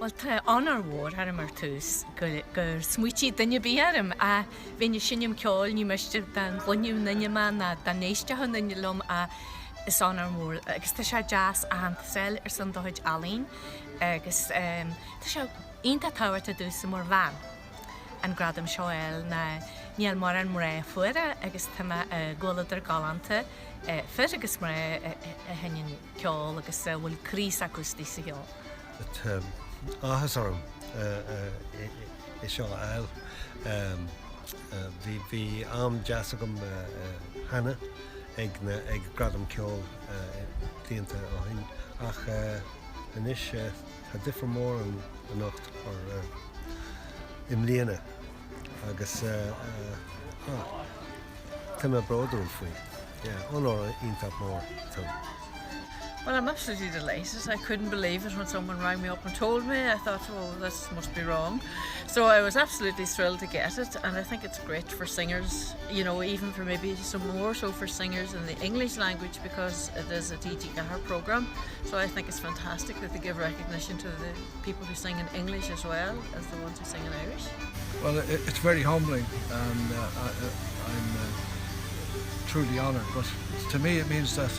Well, tá anar mhór ar mar tús gur smuotí duine bíarm a bhíine sinneam ceol ní meiste den gluniú naine na den néisteach naine lom a is anar mhór agus tá sé jazz a hantasil ar san dóid alín agus tá sé ionta táhairta dús mór bhean an Gradam Ceoil na níl mar an mré fuaire agus tá ggóladar galanta fir agus mré a henin ceol agus bhfuil crís acústí sa ceol. Áthas orm I seo eil bhí am jazz agam hana ag Gradam Ceoil blianta ó hin ach inis tá difriúr mór an nacht ar Bliana agus tá mé bróidir faoi. Anóra iontab mór tá. Well, I'm absolutely delighted. I couldn't believe it when someone rang me up and told me. I thought, oh, this must be wrong. So I was absolutely thrilled to get it, and I think it's great for singers, you know, even for maybe some more so for singers in the English language, because it is a TG4 programme. So I think it's fantastic that they give recognition to the people who sing in English as well as the ones who sing in Irish. Well, it's very humbling, and I'm truly honoured, but to me it means that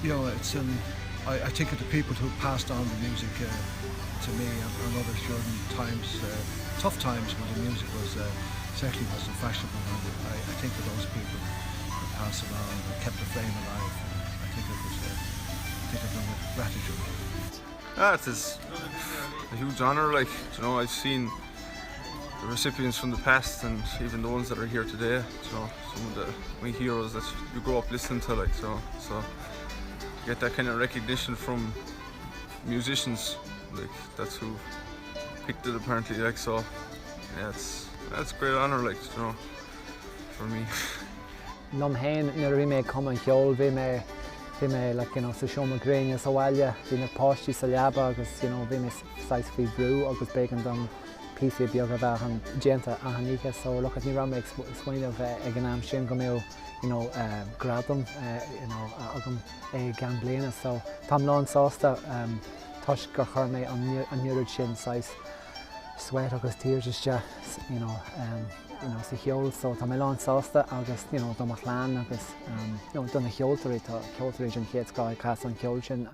you know, I think of the people who passed on the music to me and others during times, tough times when the music was certainly wasn't fashionable, and I think of those people who passed it on and kept the flame alive. I think of them with gratitude. It is a huge honour. Like, you know, I've seen the recipients from the past and even the ones that are here today. You know, some of my heroes that you grow up listening to, like so. Get that kind of recognition from musicians, like that's who picked it apparently, like so. Yeah, that's a great honour, like, you know, for me. Nom hain na rime Comaoine Ceoil vi me like, you know, sa sioma Gradam Ceoil vi me páistí sa leaba agus, you know, vi me sais fi brú agus began dom písi beag a an genta a hanícha, so look at ní ram explain of ag an am sin go mé, you know, Gradam, you know, agam gan Bliana, so tam lán sásta tuis gur chuir mé an niúid sin sais sweat agus tír just you know, sa cheol, so tá mé lán sásta agus, you know, Amhránaí agus, you know, donna Ceoltóir an chéad gáil cas an ceol sin.